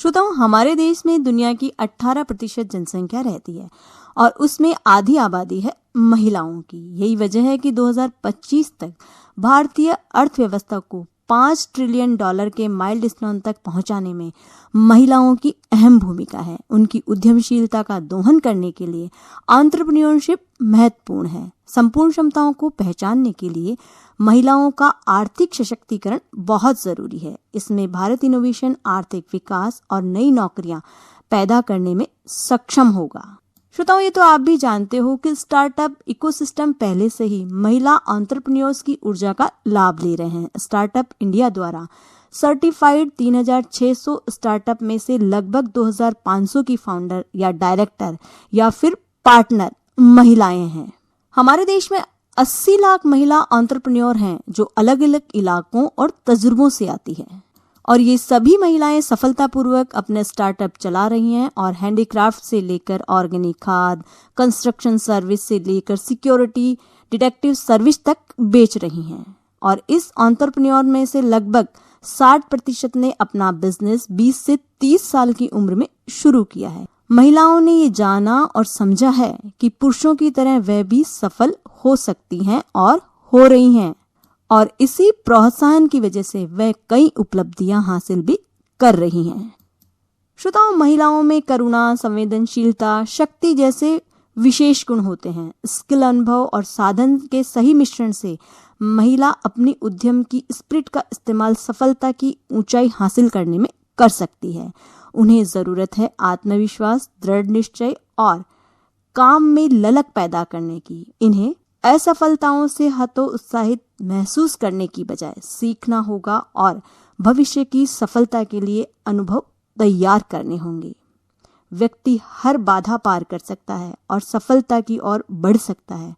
श्रोताओं, हमारे देश में दुनिया की 18% जनसंख्या रहती है और उसमें आधी आबादी है महिलाओं की। यही वजह है कि 2025 तक भारतीय अर्थव्यवस्था को $5 ट्रिलियन के माइलस्टोन तक पहुंचाने में महिलाओं की अहम भूमिका है। उनकी उद्यमशीलता का दोहन करने के लिए एंटरप्रेन्योरशिप महत्वपूर्ण है। संपूर्ण क्षमताओं को पहचानने के लिए महिलाओं का आर्थिक सशक्तिकरण बहुत जरूरी है। इसमें भारत इनोवेशन आर्थिक विकास और नई नौकरियां पैदा करने में सक्षम होगा। श्रोताओं, ये तो आप भी जानते हो कि स्टार्टअप इकोसिस्टम पहले से ही महिला एंटरप्रेन्योर्स की ऊर्जा का लाभ ले रहे हैं। स्टार्टअप इंडिया द्वारा सर्टिफाइड 3600 स्टार्टअप में से लगभग 2500 की फाउंडर या डायरेक्टर या फिर पार्टनर महिलाएं हैं। हमारे देश में 80 लाख महिला एंटरप्रेन्योर हैं जो अलग अलग इलाकों और तजुर्बों से आती हैं और ये सभी महिलाएं सफलतापूर्वक अपने स्टार्टअप चला रही हैं और हैंडीक्राफ्ट से लेकर ऑर्गेनिक खाद, कंस्ट्रक्शन सर्विस से लेकर सिक्योरिटी डिटेक्टिव सर्विस तक बेच रही हैं। और इस एंटरप्रेन्योर में से लगभग 60% ने अपना बिजनेस 20 से 30 साल की उम्र में शुरू किया है। महिलाओं ने ये जाना और समझा है कि पुरुषों की तरह वह भी सफल हो सकती हैं और हो रही हैं और इसी प्रोत्साहन की वजह से वह कई उपलब्धियां हासिल भी कर रही हैं। श्रोताओं, महिलाओं में करुणा, संवेदनशीलता, शक्ति जैसे विशेष गुण होते हैं। स्किल, अनुभव और साधन के सही मिश्रण से महिला अपनी उद्यम की स्पिरिट का इस्तेमाल सफलता की ऊंचाई हासिल करने में कर सकती है। उन्हें जरूरत है आत्मविश्वास, दृढ़ निश्चय और काम में ललक पैदा करने की। इन्हें असफलताओं से हतोत्साहित महसूस करने की बजाय सीखना होगा और भविष्य की सफलता के लिए अनुभव तैयार करने होंगे। व्यक्ति हर बाधा पार कर सकता है और सफलता की ओर बढ़ सकता है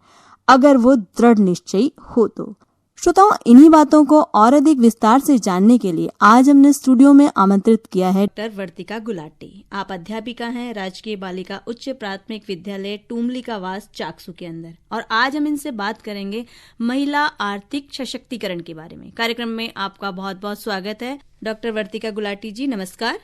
अगर वो दृढ़ निश्चयी हो तो। श्रोताओं, इन्हीं बातों को और अधिक विस्तार से जानने के लिए आज हमने स्टूडियो में आमंत्रित किया है डॉक्टर वर्तिका गुलाटी। आप अध्यापिका हैं राजकीय बालिका उच्च प्राथमिक विद्यालय टूमली का वास चाकसू के अंदर, और आज हम इनसे बात करेंगे महिला आर्थिक सशक्तिकरण के बारे में। कार्यक्रम में आपका बहुत बहुत स्वागत है। डॉक्टर वर्तिका गुलाटी जी, नमस्कार।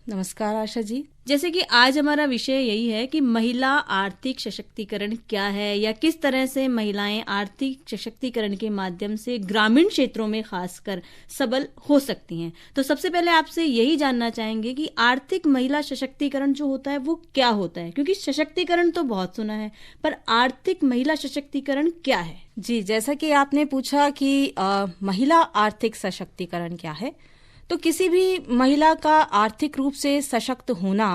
नमस्कार आशा जी। जैसे कि आज हमारा विषय यही है कि महिला आर्थिक सशक्तिकरण क्या है या किस तरह से महिलाएं आर्थिक सशक्तिकरण के माध्यम से ग्रामीण क्षेत्रों में खासकर सबल हो सकती हैं। तो सबसे पहले आपसे यही जानना चाहेंगे कि आर्थिक महिला सशक्तिकरण जो होता है वो क्या होता है, क्योंकि सशक्तिकरण तो बहुत सुना है, पर आर्थिक महिला सशक्तिकरण क्या है? जी, जैसा कि आपने पूछा कि महिला आर्थिक सशक्तिकरण क्या है, तो किसी भी महिला का आर्थिक रूप से सशक्त होना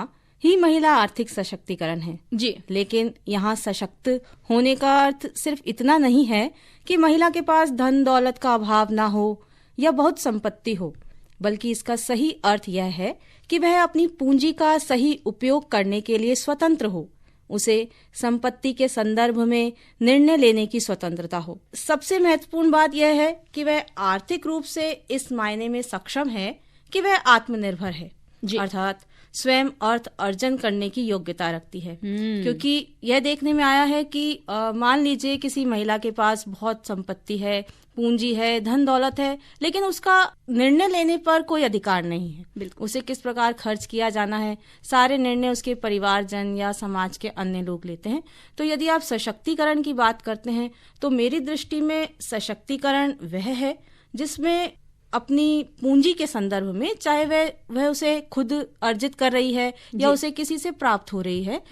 ही महिला आर्थिक सशक्तिकरण है। जी, लेकिन यहाँ सशक्त होने का अर्थ सिर्फ इतना नहीं है कि महिला के पास धन दौलत का अभाव ना हो या बहुत संपत्ति हो, बल्कि इसका सही अर्थ यह है कि वह अपनी पूंजी का सही उपयोग करने के लिए स्वतंत्र हो, उसे संपत्ति के संदर्भ में निर्णय लेने की स्वतंत्रता हो। सबसे महत्वपूर्ण बात यह है कि वह आर्थिक रूप से इस मायने में सक्षम है कि वह आत्मनिर्भर है, अर्थात स्वयं अर्थ अर्जन करने की योग्यता रखती है। क्योंकि यह देखने में आया है कि मान लीजिए किसी महिला के पास बहुत संपत्ति है, पूंजी है, धन दौलत है, लेकिन उसका निर्णय लेने पर कोई अधिकार नहीं है। बिल्कुल, उसे किस प्रकार खर्च किया जाना है, सारे निर्णय उसके परिवारजन या समाज के अन्य लोग लेते हैं। तो यदि आप सशक्तिकरण की बात करते हैं तो मेरी दृष्टि में सशक्तिकरण वह है जिसमें अपनी पूंजी के संदर्भ में, चाहे वह उसे खुद अर्जित कर रही है या उसे किसी से प्राप्त हो रही है,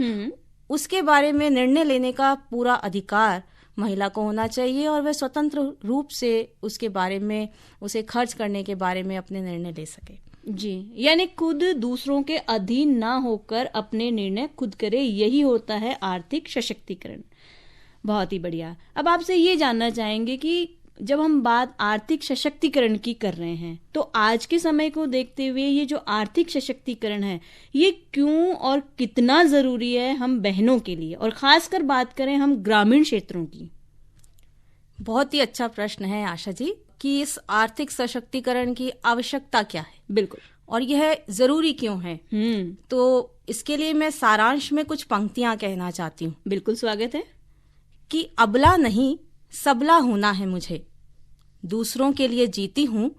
उसके बारे में निर्णय लेने का पूरा अधिकार महिला को होना चाहिए और वह स्वतंत्र रूप से उसके बारे में, उसे खर्च करने के बारे में अपने निर्णय ले सके। जी, यानी खुद दूसरों के अधीन ना होकर अपने निर्णय खुद करे, यही होता है आर्थिक सशक्तिकरण। बहुत ही बढ़िया। अब आपसे ये जानना चाहेंगे कि जब हम बात आर्थिक सशक्तिकरण की कर रहे हैं तो आज के समय को देखते हुए ये जो आर्थिक सशक्तिकरण है ये क्यों और कितना जरूरी है हम बहनों के लिए, और खासकर बात करें हम ग्रामीण क्षेत्रों की? बहुत ही अच्छा प्रश्न है आशा जी कि इस आर्थिक सशक्तिकरण की आवश्यकता क्या है। बिल्कुल, और यह जरूरी क्यों है। तो इसके लिए मैं सारांश में कुछ पंक्तियां कहना चाहती हूँ। बिल्कुल, स्वागत है। कि अबला नहीं सबला होना है मुझे, दूसरों के लिए जीती हूँ,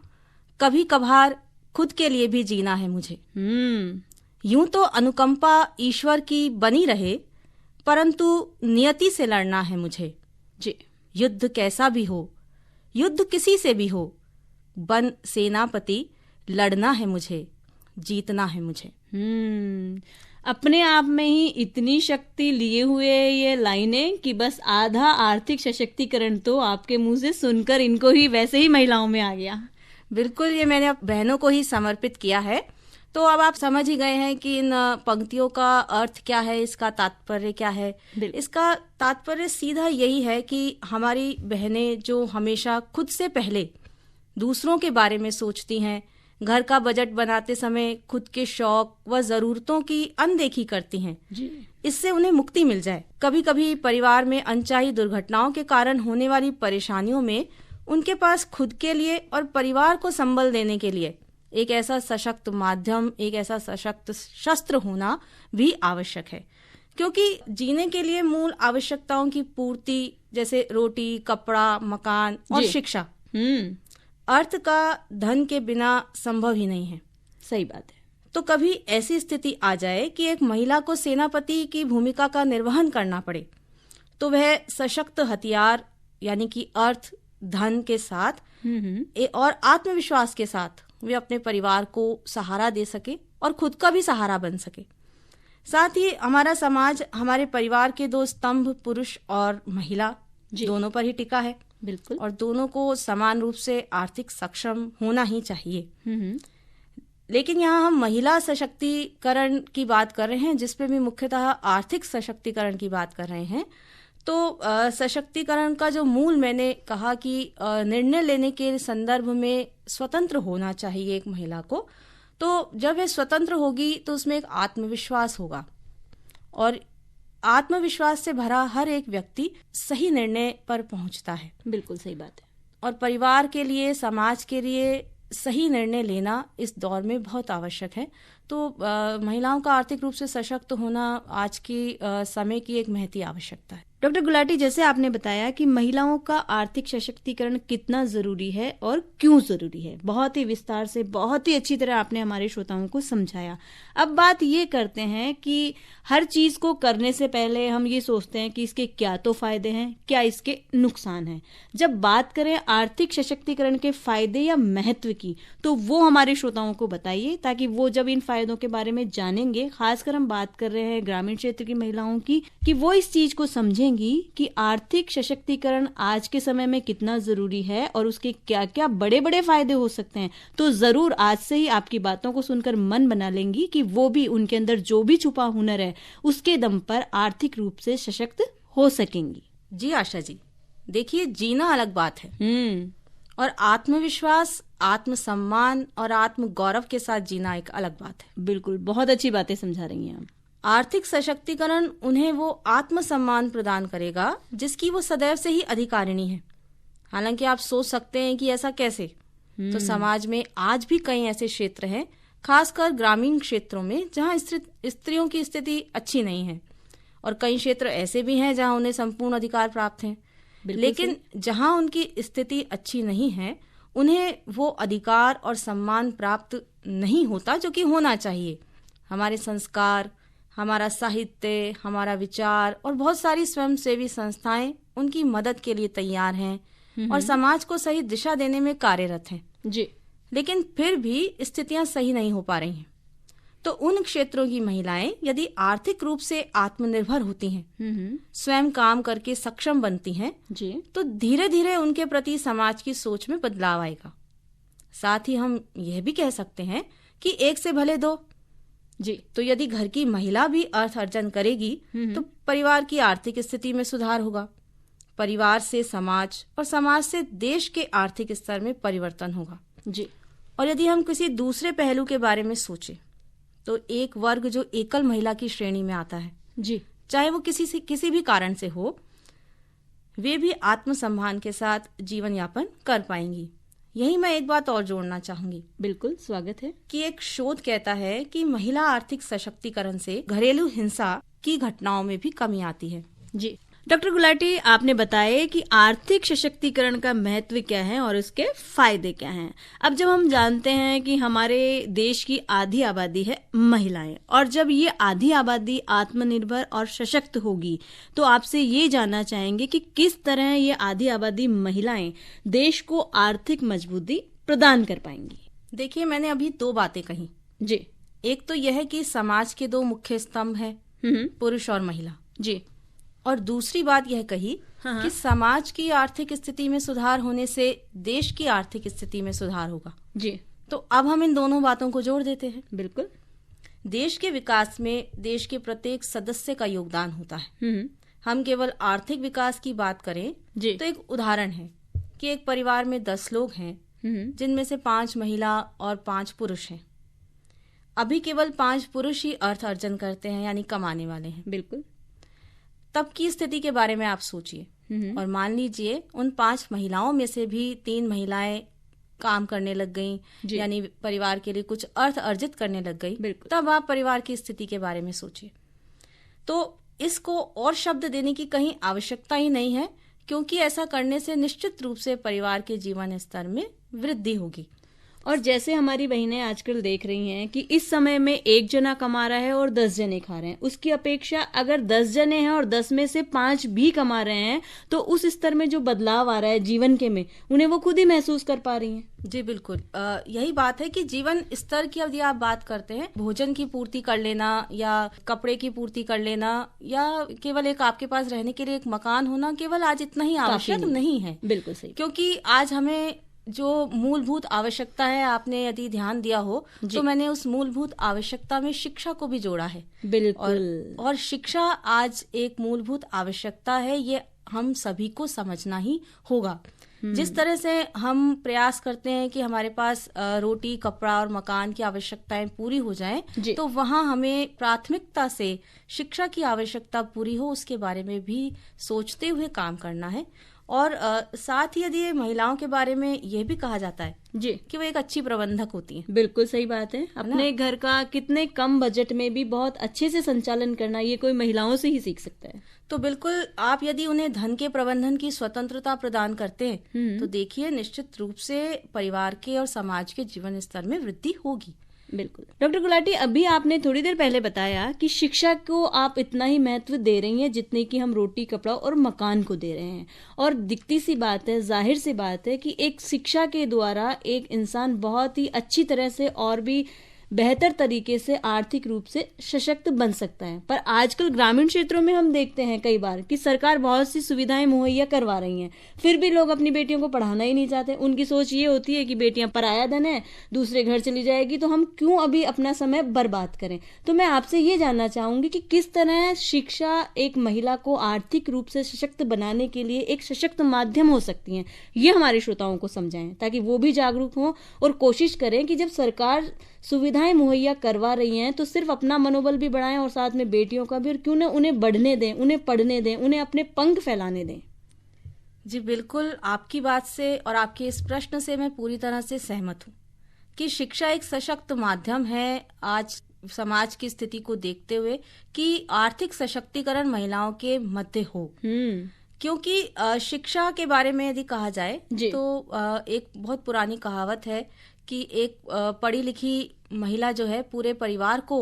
कभी कभार खुद के लिए भी जीना है मुझे। यूं तो अनुकंपा ईश्वर की बनी रहे, परंतु नियति से लड़ना है मुझे। जी। युद्ध कैसा भी हो, युद्ध किसी से भी हो, बन सेनापति लड़ना है मुझे, जीतना है मुझे। अपने आप में ही इतनी शक्ति लिए हुए ये लाइनें कि बस आधा आर्थिक सशक्तिकरण तो आपके मुंह से सुनकर इनको ही वैसे ही महिलाओं में आ गया। बिल्कुल, ये मैंने बहनों को ही समर्पित किया है। तो अब आप समझ ही गए हैं कि इन पंक्तियों का अर्थ क्या है, इसका तात्पर्य क्या है। इसका तात्पर्य सीधा यही है कि हमारी बहनें जो हमेशा खुद से पहले दूसरों के बारे में सोचती हैं, घर का बजट बनाते समय खुद के शौक व जरूरतों की अनदेखी करती हैं, इससे उन्हें मुक्ति मिल जाए। कभी कभी परिवार में अनचाही दुर्घटनाओं के कारण होने वाली परेशानियों में उनके पास खुद के लिए और परिवार को संबल देने के लिए एक ऐसा सशक्त माध्यम, एक ऐसा सशक्त शस्त्र होना भी आवश्यक है। क्योंकि जीने के लिए मूल आवश्यकताओं की पूर्ति जैसे रोटी, कपड़ा, मकान और शिक्षा, अर्थ का धन के बिना संभव ही नहीं है। सही बात है। तो कभी ऐसी स्थिति आ जाए कि एक महिला को सेनापति की भूमिका का निर्वहन करना पड़े, तो वह सशक्त हथियार यानी कि अर्थ, धन के साथ और आत्मविश्वास के साथ वे अपने परिवार को सहारा दे सके और खुद का भी सहारा बन सके। साथ ही हमारा समाज हमारे परिवार के दो स्तंभ, पुरुष और महिला, दोनों पर ही टिका है। बिल्कुल। और दोनों को समान रूप से आर्थिक सक्षम होना ही चाहिए। लेकिन यहाँ हम महिला सशक्तिकरण की बात कर रहे हैं, जिसपे भी मुख्यतः आर्थिक सशक्तिकरण की बात कर रहे हैं। तो सशक्तिकरण का जो मूल मैंने कहा कि निर्णय लेने के संदर्भ में स्वतंत्र होना चाहिए एक महिला को। तो जब वह स्वतंत्र होगी तो उसमें एक आत्मविश्वास होगा, और आत्मविश्वास से भरा हर एक व्यक्ति सही निर्णय पर पहुंचता है। बिल्कुल सही बात है। और परिवार के लिए, समाज के लिए सही निर्णय लेना इस दौर में बहुत आवश्यक है। तो महिलाओं का आर्थिक रूप से सशक्त होना आज की समय की एक महती आवश्यकता है। डॉक्टर गुलाटी, जैसे आपने बताया कि महिलाओं का आर्थिक सशक्तिकरण कितना जरूरी है और क्यों जरूरी है, बहुत ही विस्तार से, बहुत ही अच्छी तरह आपने हमारे श्रोताओं को समझाया। अब बात ये करते हैं कि हर चीज को करने से पहले हम ये सोचते हैं कि इसके क्या तो फायदे हैं, क्या इसके नुकसान हैं। जब बात करें आर्थिक सशक्तिकरण के फायदे या महत्व की, तो वो हमारे श्रोताओं को बताइए, ताकि वो जब इन फायदों के बारे में जानेंगे, खासकर हम बात कर रहे हैं ग्रामीण क्षेत्र की महिलाओं की, कि वो इस चीज को समझेंगी कि आर्थिक सशक्तिकरण आज के समय में कितना जरूरी है और उसके क्या क्या बड़े बड़े फायदे हो सकते हैं। तो जरूर आज से ही आपकी बातों को सुनकर मन बना लेंगी कि वो भी उनके अंदर जो भी छुपा हुनर है उसके दम पर आर्थिक रूप से सशक्त हो सकेंगी। जी आशा जी, देखिए, जीना अलग बात है और आत्मविश्वास, आत्मसम्मान और आत्म गौरव के साथ जीना एक अलग बात है। बिल्कुल, बहुत अच्छी बातें समझा रही हैं आप। आर्थिक सशक्तिकरण उन्हें वो आत्मसम्मान प्रदान करेगा जिसकी वो सदैव से ही अधिकारिणी है। हालांकि आप सोच सकते हैं कि ऐसा कैसे, तो समाज में आज भी कई ऐसे क्षेत्र हैं, खासकर ग्रामीण क्षेत्रों में, जहां स्त्रियों की स्थिति अच्छी नहीं है, और कई क्षेत्र ऐसे भी हैं जहां उन्हें संपूर्ण अधिकार प्राप्त हैं। लेकिन जहां उनकी स्थिति अच्छी नहीं है, उन्हें वो अधिकार और सम्मान प्राप्त नहीं होता जो कि होना चाहिए। हमारे संस्कार, हमारा साहित्य, हमारा विचार और बहुत सारी स्वयंसेवी संस्थाएं उनकी मदद के लिए तैयार हैं और समाज को सही दिशा देने में कार्यरत हैं। जी। लेकिन फिर भी स्थितियां सही नहीं हो पा रही हैं। तो उन क्षेत्रों की महिलाएं यदि आर्थिक रूप से आत्मनिर्भर होती हैं, स्वयं काम करके सक्षम बनती हैं, जी, तो धीरे धीरे उनके प्रति समाज की सोच में बदलाव आएगा। साथ ही हम यह भी कह सकते हैं कि एक से भले दो। जी। तो यदि घर की महिला भी अर्थ अर्जन करेगी तो परिवार की आर्थिक स्थिति में सुधार होगा, परिवार से समाज और समाज से देश के आर्थिक स्तर में परिवर्तन होगा। जी। और यदि हम किसी दूसरे पहलू के बारे में सोचें, तो एक वर्ग जो एकल महिला की श्रेणी में आता है, जी, चाहे वो किसी भी कारण से हो, वे भी आत्मसम्मान के साथ जीवन यापन कर पाएंगी। यही मैं एक बात और जोड़ना चाहूंगी। बिल्कुल, स्वागत है। कि एक शोध कहता है कि महिला आर्थिक सशक्तिकरण से घरेलू हिंसा की घटनाओं में भी कमी आती है। जी। डॉक्टर गुलाटी, आपने बताया कि आर्थिक सशक्तिकरण का महत्व क्या है और उसके फायदे क्या हैं। अब जब हम जानते हैं कि हमारे देश की आधी आबादी है महिलाएं, और जब ये आधी आबादी आत्मनिर्भर और सशक्त होगी, तो आपसे ये जानना चाहेंगे कि किस तरह ये आधी आबादी महिलाएं देश को आर्थिक मजबूती प्रदान कर पाएंगी। देखिए, मैंने अभी 2 बातें कही जी। एक तो यह है कि समाज के 2 मुख्य स्तंभ हैं, पुरुष और महिला जी। और दूसरी बात यह कही कि समाज की आर्थिक स्थिति में सुधार होने से देश की आर्थिक स्थिति में सुधार होगा। जी। तो अब हम इन दोनों बातों को जोड़ देते हैं। बिल्कुल। देश के विकास में देश के प्रत्येक सदस्य का योगदान होता है। हम केवल आर्थिक विकास की बात करें तो एक उदाहरण है कि एक परिवार में 10 लोग हैं, जिनमें से 5 महिला और 5 पुरुष हैं। अभी केवल 5 पुरुष ही अर्थ अर्जन करते हैं, यानी कमाने वाले हैं। बिल्कुल। तब की स्थिति के बारे में आप सोचिए और मान लीजिए उन 5 महिलाओं में से भी 3 महिलाएं काम करने लग गईं, यानी परिवार के लिए कुछ अर्थ अर्जित करने लग गई। तब आप परिवार की स्थिति के बारे में सोचिए। तो इसको और शब्द देने की कहीं आवश्यकता ही नहीं है, क्योंकि ऐसा करने से निश्चित रूप से परिवार के जीवन स्तर में वृद्धि होगी। और जैसे हमारी बहनें आजकल देख रही हैं कि इस समय में 1 जना कमा रहा है और 10 जने खा रहे हैं, उसकी अपेक्षा अगर 10 जने हैं और 10 में से 5 भी कमा रहे हैं, तो उस स्तर में जो बदलाव आ रहा है जीवन के में, उन्हें वो खुद ही महसूस कर पा रही हैं। जी बिल्कुल। यही बात है कि जीवन स्तर की यदि आप बात करते हैं, भोजन की पूर्ति कर लेना या कपड़े की पूर्ति कर लेना या केवल एक आपके पास रहने के लिए एक मकान होना, केवल आज इतना ही आवश्यक नहीं है। बिल्कुल सही। क्योंकि आज हमें जो मूलभूत आवश्यकता है, आपने यदि ध्यान दिया हो तो मैंने उस मूलभूत आवश्यकता में शिक्षा को भी जोड़ा है। बिल्कुल। और शिक्षा आज एक मूलभूत आवश्यकता है, ये हम सभी को समझना ही होगा। जिस तरह से हम प्रयास करते हैं कि हमारे पास रोटी, कपड़ा और मकान की आवश्यकताएं पूरी हो जाएं, तो वहां हमें प्राथमिकता से शिक्षा की आवश्यकता पूरी हो, उसके बारे में भी सोचते हुए काम करना है। और साथ ही यदि महिलाओं के बारे में यह भी कहा जाता है जी कि वो एक अच्छी प्रबंधक होती हैं। बिल्कुल सही बात है। अपने घर का कितने कम बजट में भी बहुत अच्छे से संचालन करना, ये कोई महिलाओं से ही सीख सकता है। तो बिल्कुल, आप यदि उन्हें धन के प्रबंधन की स्वतंत्रता प्रदान करते हैं तो देखिए निश्चित रूप से परिवार के और समाज के जीवन स्तर में वृद्धि होगी। बिल्कुल। डॉक्टर गुलाटी, अभी आपने थोड़ी देर पहले बताया कि शिक्षा को आप इतना ही महत्व दे रही हैं जितने कि हम रोटी, कपड़ा और मकान को दे रहे हैं। और दिखती सी बात है, जाहिर सी बात है कि एक शिक्षा के द्वारा एक इंसान बहुत ही अच्छी तरह से और भी बेहतर तरीके से आर्थिक रूप से सशक्त बन सकता है। पर आजकल ग्रामीण क्षेत्रों में हम देखते हैं कई बार कि सरकार बहुत सी सुविधाएं मुहैया करवा रही हैं, फिर भी लोग अपनी बेटियों को पढ़ाना ही नहीं चाहते। उनकी सोच ये होती है कि बेटियां पराया धन है, दूसरे घर चली जाएगी, तो हम क्यों अभी अपना समय बर्बाद करें। तो मैं आपसे ये जानना चाहूंगी कि किस तरह शिक्षा एक महिला को आर्थिक रूप से सशक्त बनाने के लिए एक सशक्त माध्यम हो सकती है, ये हमारे श्रोताओं को समझाएं, ताकि वो भी जागरूक हों और कोशिश करें कि जब सरकार सुविधाएं मुहैया करवा रही हैं तो सिर्फ अपना मनोबल भी बढ़ाएं और साथ में बेटियों का भी, और क्यों ना उन्हें बढ़ने दें, उन्हें पढ़ने दें, उन्हें अपने पंख फैलाने दें। जी बिल्कुल, आपकी बात से और आपके इस प्रश्न से मैं पूरी तरह से सहमत हूँ कि शिक्षा एक सशक्त माध्यम है आज समाज की स्थिति को देखते हुए कि आर्थिक सशक्तिकरण महिलाओं के मध्य हो। क्योंकि शिक्षा के बारे में यदि कहा जाए तो एक बहुत पुरानी कहावत है कि एक पढ़ी लिखी महिला जो है पूरे परिवार को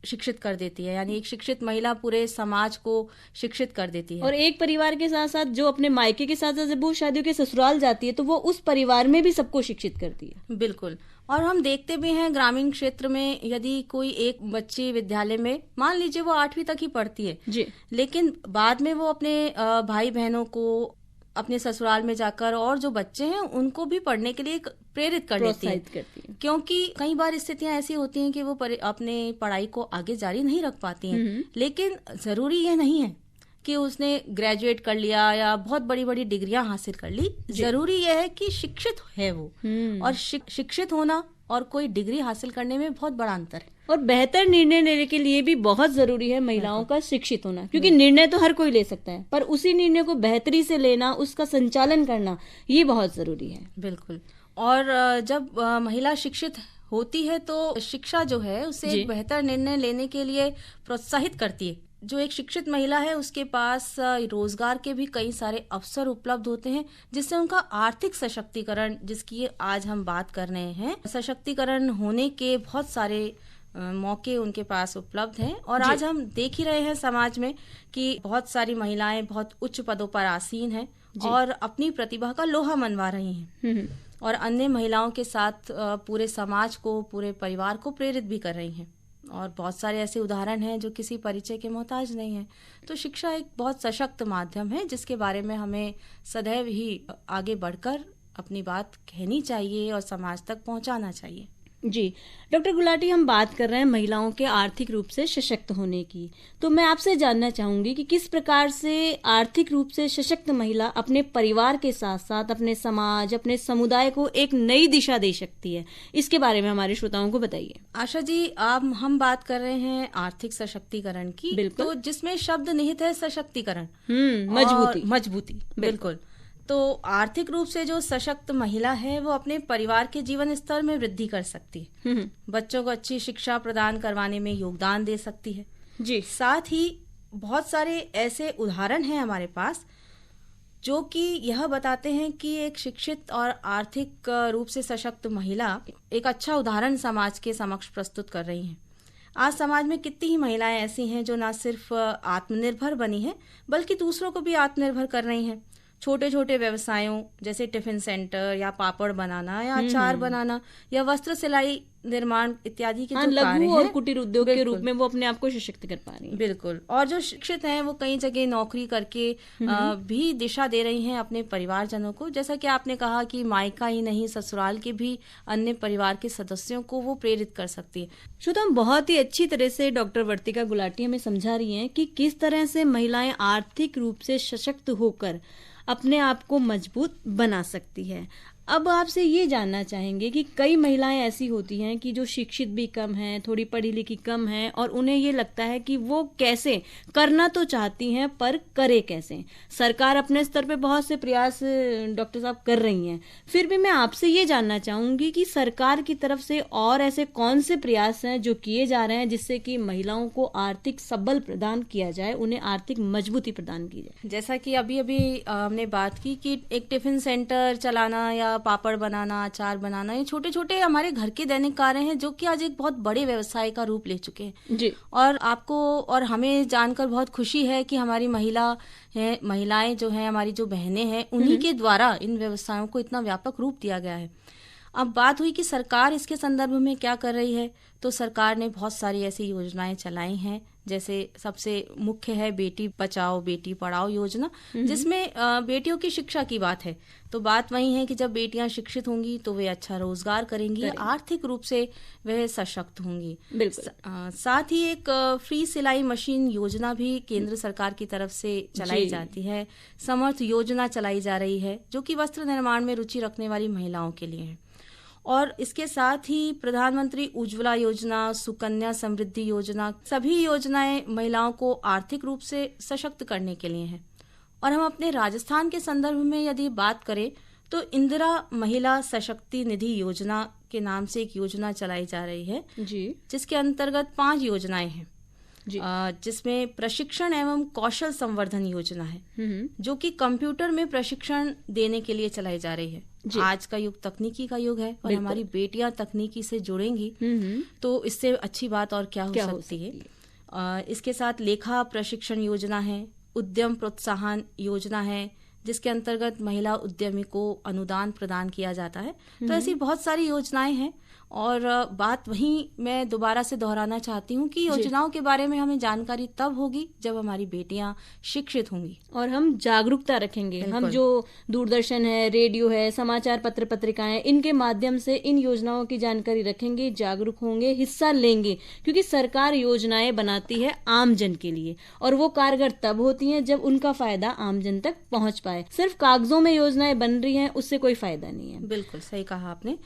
शिक्षित कर देती है, यानी एक शिक्षित महिला पूरे समाज को शिक्षित कर देती है। और एक परिवार के साथ साथ जो अपने मायके के साथ साथ जब वो शादियों के ससुराल जाती है तो वो उस परिवार में भी सबको शिक्षित करती है। बिल्कुल। और हम देखते भी हैं ग्रामीण क्षेत्र में, यदि कोई एक बच्ची विद्यालय में मान लीजिए वो 8वीं तक ही पढ़ती है जी, लेकिन बाद में वो अपने भाई बहनों को अपने ससुराल में जाकर और जो बच्चे हैं उनको भी पढ़ने के लिए प्रेरित कर देती है। क्योंकि कई बार स्थितियां ऐसी होती हैं कि वो अपने पढ़ाई को आगे जारी नहीं रख पाती हैं। लेकिन जरूरी यह नहीं है कि उसने ग्रेजुएट कर लिया या बहुत बड़ी बड़ी डिग्रियां हासिल कर ली। जरूरी यह है कि शिक्षित है वो, और शिक्षित होना और कोई डिग्री हासिल करने में बहुत बड़ा अंतर है। और बेहतर निर्णय लेने के लिए भी बहुत जरूरी है महिलाओं का शिक्षित होना, क्योंकि निर्णय तो हर कोई ले सकता है, पर उसी निर्णय को बेहतरी से लेना, उसका संचालन करना, ये बहुत जरूरी है। बिल्कुल। और जब महिला शिक्षित होती है तो शिक्षा जो है उसे एक बेहतर निर्णय लेने के लिए प्रोत्साहित करती है। जो एक शिक्षित महिला है उसके पास रोजगार के भी कई सारे अवसर उपलब्ध होते हैं, जिससे उनका आर्थिक सशक्तिकरण, जिसकी आज हम बात कर रहे हैं, सशक्तिकरण होने के बहुत सारे मौके उनके पास उपलब्ध हैं। और आज हम देख ही रहे हैं समाज में कि बहुत सारी महिलाएं बहुत उच्च पदों पर आसीन हैं और अपनी प्रतिभा का लोहा मनवा रही हैं और अन्य महिलाओं के साथ पूरे समाज को, पूरे परिवार को प्रेरित भी कर रही हैं। और बहुत सारे ऐसे उदाहरण हैं जो किसी परिचय के मोहताज नहीं हैं। तो शिक्षा एक बहुत सशक्त माध्यम है जिसके बारे में हमें सदैव ही आगे बढ़कर अपनी बात कहनी चाहिए और समाज तक पहुंचाना चाहिए। जी डॉक्टर गुलाटी, हम बात कर रहे हैं महिलाओं के आर्थिक रूप से सशक्त होने की, तो मैं आपसे जानना चाहूंगी कि किस प्रकार से आर्थिक रूप से सशक्त महिला अपने परिवार के साथ साथ अपने समाज, अपने समुदाय को एक नई दिशा दे सकती है। इसके बारे में हमारे श्रोताओं को बताइए। आशा जी, अब हम बात कर रहे हैं आर्थिक सशक्तिकरण की, बिल्कुल। तो जिसमें शब्द निहित है सशक्तिकरण, मजबूती। बिल्कुल। तो आर्थिक रूप से जो सशक्त महिला है वो अपने परिवार के जीवन स्तर में वृद्धि कर सकती है, बच्चों को अच्छी शिक्षा प्रदान करवाने में योगदान दे सकती है। जी, साथ ही बहुत सारे ऐसे उदाहरण हैं हमारे पास जो कि यह बताते हैं कि एक शिक्षित और आर्थिक रूप से सशक्त महिला एक अच्छा उदाहरण समाज के समक्ष प्रस्तुत कर रही हैं। आज समाज में कितनी ही महिलाएं ऐसी हैं जो न सिर्फ आत्मनिर्भर बनी हैं बल्कि दूसरों को भी आत्मनिर्भर कर रही हैं। छोटे छोटे व्यवसायों जैसे टिफिन सेंटर या पापड़ बनाना या अचार बनाना या वस्त्र सिलाई निर्माण इत्यादि के जो कार्य लघु हैं, और कुटीर उद्योग के रूप में वो अपने आप को सशक्त कर पा रही हैं। बिल्कुल। और जो शिक्षित हैं वो कई जगह नौकरी करके भी दिशा दे रही हैं अपने परिवारजनों को। जैसा कि आपने कहा कि मायका ही नहीं, ससुराल के भी अन्य परिवार के सदस्यों को वो प्रेरित कर सकती है। श्रोताओं, बहुत ही अच्छी तरह से डॉक्टर वर्तिका गुलाटी हमें समझा रही हैं कि किस तरह से महिलाएं आर्थिक रूप से सशक्त होकर अपने आप को मजबूत बना सकती है। अब आपसे ये जानना चाहेंगे कि कई महिलाएं ऐसी होती हैं कि जो शिक्षित भी कम हैं, थोड़ी पढ़ी लिखी कम हैं और उन्हें ये लगता है कि वो कैसे करना तो चाहती हैं पर करे कैसे। सरकार अपने स्तर पे बहुत से प्रयास डॉक्टर साहब कर रही हैं, फिर भी मैं आपसे ये जानना चाहूंगी कि सरकार की तरफ से और ऐसे कौन से प्रयास हैं जो किए जा रहे हैं जिससे कि महिलाओं को आर्थिक सबल प्रदान किया जाए, उन्हें आर्थिक मजबूती प्रदान की जाए। जैसा कि अभी अभी हमने बात की कि एक टिफिन सेंटर चलाना या पापड़ बनाना, अचार बनाना, ये छोटे छोटे हमारे घर के दैनिक कार्य हैं जो कि आज एक बहुत बड़े व्यवसाय का रूप ले चुके हैं। जी। और आपको और हमें जानकर बहुत खुशी है कि हमारी महिलाएं जो हैं, हमारी जो बहनें हैं, उन्हीं के द्वारा इन व्यवसायों को इतना व्यापक रूप दिया गया है। अब बात हुई कि सरकार इसके संदर्भ में क्या कर रही है, तो सरकार ने बहुत सारी ऐसी योजनाएं चलाई हैं। जैसे सबसे मुख्य है बेटी बचाओ बेटी पढ़ाओ योजना, जिसमें बेटियों की शिक्षा की बात है। तो बात वही है कि जब बेटियां शिक्षित होंगी तो वे अच्छा रोजगार करेंगी, आर्थिक रूप से वह सशक्त होंगी। बिल्कुल। साथ ही एक फ्री सिलाई मशीन योजना भी केंद्र सरकार की तरफ से चलाई जाती है। समर्थ योजना चलाई जा रही है जो कि वस्त्र निर्माण में रुचि रखने वाली महिलाओं के लिए है। और इसके साथ ही प्रधानमंत्री उज्ज्वला योजना, सुकन्या समृद्धि योजना, सभी योजनाएं महिलाओं को आर्थिक रूप से सशक्त करने के लिए हैं। और हम अपने राजस्थान के संदर्भ में यदि बात करें तो इंदिरा महिला सशक्ति निधि योजना के नाम से एक योजना चलाई जा रही है जी, जिसके अंतर्गत 5 योजनाएं हैं जी। जिसमें प्रशिक्षण एवं कौशल संवर्धन योजना है जो कि कंप्यूटर में प्रशिक्षण देने के लिए चलाई जा रही है। आज का युग तकनीकी का युग है और हमारी बेटियां तकनीकी से जुड़ेंगी तो इससे अच्छी बात और क्या हो सकती है। इसके साथ लेखा प्रशिक्षण योजना है, उद्यम प्रोत्साहन योजना है जिसके अंतर्गत महिला उद्यमी को अनुदान प्रदान किया जाता है। तो ऐसी बहुत सारी योजनाएं हैं। और बात वहीं मैं दोबारा से दोहराना चाहती हूँ कि योजनाओं के बारे में हमें जानकारी तब होगी जब हमारी बेटियां शिक्षित होंगी और हम जागरूकता रखेंगे। हम जो दूरदर्शन है, रेडियो है, समाचार पत्र पत्रिकाएं, इनके माध्यम से इन योजनाओं की जानकारी रखेंगे, जागरूक होंगे, हिस्सा लेंगे, क्योंकि सरकार योजनाएं बनाती है आम जन के लिए और वो कारगर तब होती हैं जब उनका फायदा आम जन तक पहुंच पाए। सिर्फ कागजों में योजनाएं बन रही हैं उससे कोई फायदा नहीं है। बिल्कुल सही कहा आपने।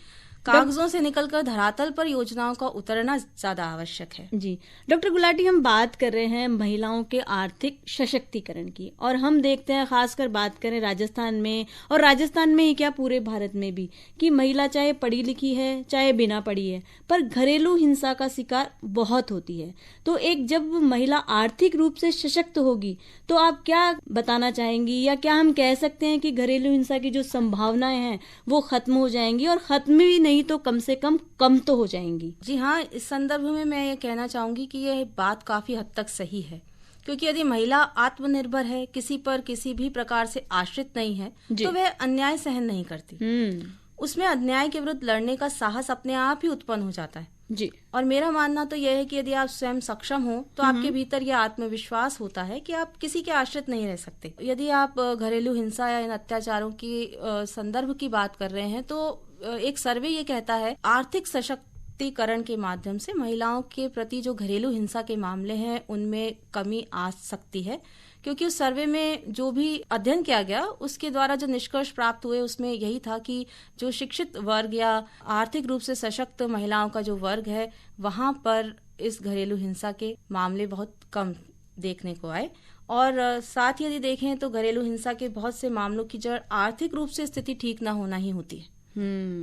कागजों से निकलकर धरातल पर योजनाओं का उतरना ज्यादा आवश्यक है। जी डॉक्टर गुलाटी, हम बात कर रहे हैं महिलाओं के आर्थिक सशक्तिकरण की, और हम देखते हैं खासकर बात करें राजस्थान में, और राजस्थान में ही क्या पूरे भारत में भी, कि महिला चाहे पढ़ी लिखी है चाहे बिना पढ़ी है, पर घरेलू हिंसा का शिकार बहुत होती है। तो एक जब महिला आर्थिक रूप से सशक्त होगी तो आप क्या बताना चाहेंगी, या क्या हम कह सकते हैं कि घरेलू हिंसा की जो संभावनाएं हैं वो खत्म हो जाएंगी, और खत्म भी नहीं तो कम से कम तो हो जाएंगी? जी हाँ, इस संदर्भ में मैं ये कहना चाहूंगी कि यह बात काफी हद तक सही है, क्योंकि यदि महिला आत्मनिर्भर है, किसी पर किसी भी प्रकार से आश्रित नहीं है, तो वह अन्याय सहन नहीं करती। उसमें अन्याय के विरुद्ध लड़ने का साहस अपने आप ही उत्पन्न हो जाता है। जी। और मेरा मानना तो यह है कि यदि आप स्वयं सक्षम हो तो आपके भीतर यह आत्मविश्वास होता है कि आप किसी के आश्रित नहीं रह सकते। यदि आप घरेलू हिंसा या इन अत्याचारों की संदर्भ की बात कर रहे हैं, तो एक सर्वे ये कहता है आर्थिक सशक्तिकरण के माध्यम से महिलाओं के प्रति जो घरेलू हिंसा के मामले हैं उनमें कमी आ सकती है, क्योंकि उस सर्वे में जो भी अध्ययन किया गया उसके द्वारा जो निष्कर्ष प्राप्त हुए उसमें यही था कि जो शिक्षित वर्ग या आर्थिक रूप से सशक्त महिलाओं का जो वर्ग है वहां पर इस घरेलू हिंसा के मामले बहुत कम देखने को आए। और साथ ही यदि देखें तो घरेलू हिंसा के बहुत से मामलों की जड़ आर्थिक रूप से स्थिति ठीक न होना ही होती है।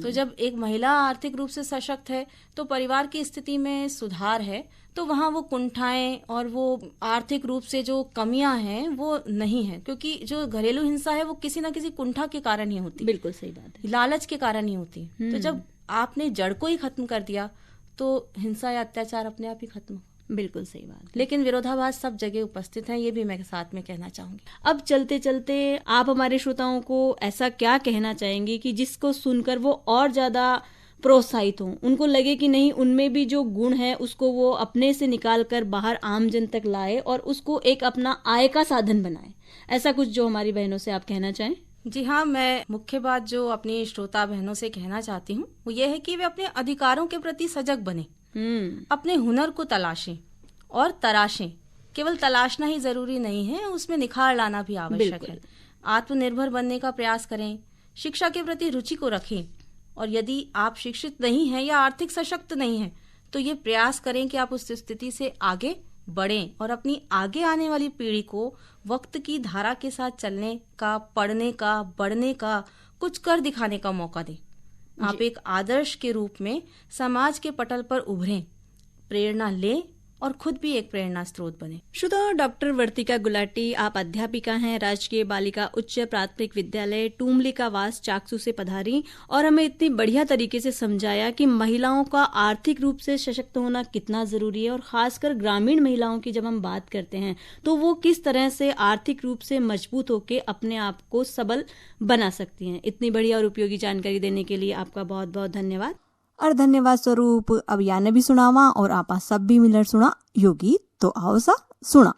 तो जब एक महिला आर्थिक रूप से सशक्त है तो परिवार की स्थिति में सुधार है, तो वहाँ वो कुंठाएं और वो आर्थिक रूप से जो कमियां हैं वो नहीं है, क्योंकि जो घरेलू हिंसा है वो किसी ना किसी कुंठा के कारण ही होती है। बिल्कुल सही बात है, लालच के कारण ही होती है। तो जब आपने जड़ को ही खत्म कर दिया तो हिंसा या अत्याचार अपने आप ही खत्म। बिल्कुल सही बात। लेकिन विरोधाभास सब जगह उपस्थित है, ये भी मैं साथ में कहना चाहूंगी। अब चलते चलते आप हमारे श्रोताओं को ऐसा क्या कहना चाहेंगे कि जिसको सुनकर वो और ज्यादा प्रोत्साहित हों, उनको लगे कि नहीं, उनमें भी जो गुण है उसको वो अपने से निकाल कर बाहर आम जन तक लाए और उसको एक अपना आय का साधन बनाए? ऐसा कुछ जो हमारी बहनों से आप कहना चाहें? जी हाँ, मैं मुख्य बात जो अपनी श्रोता बहनों से कहना चाहती हूँ वो ये है कि वे अपने अधिकारों के प्रति सजग बने, अपने हुनर को तलाशें और तराशें। केवल तलाशना ही जरूरी नहीं है, उसमें निखार लाना भी आवश्यक है। आत्मनिर्भर बनने का प्रयास करें, शिक्षा के प्रति रुचि को रखें, और यदि आप शिक्षित नहीं हैं या आर्थिक सशक्त नहीं हैं तो ये प्रयास करें कि आप उस स्थिति से आगे बढ़ें और अपनी आगे आने वाली पीढ़ी को वक्त की धारा के साथ चलने का, पढ़ने का, बढ़ने का, कुछ कर दिखाने का मौका दें। आप एक आदर्श के रूप में समाज के पटल पर उभरें, प्रेरणा लें और खुद भी एक प्रेरणा स्रोत बने। श्रोताओं, डॉक्टर वर्तिका गुलाटी, आप अध्यापिका हैं, राजकीय बालिका उच्च प्राथमिक विद्यालय टूमली का वास चाकसू से पधारी और हमें इतनी बढ़िया तरीके से समझाया कि महिलाओं का आर्थिक रूप से सशक्त होना कितना जरूरी है, और खासकर ग्रामीण महिलाओं की जब हम बात करते हैं तो वो किस तरह से आर्थिक रूप से मजबूत होकर अपने आप को सबल बना सकती हैं। इतनी बढ़िया और उपयोगी जानकारी देने के लिए आपका बहुत बहुत धन्यवाद। और धन्यवाद स्वरूप अब याने भी सुनावा और आपा सब भी मिलर सुना योगी, तो आओ सा सुना।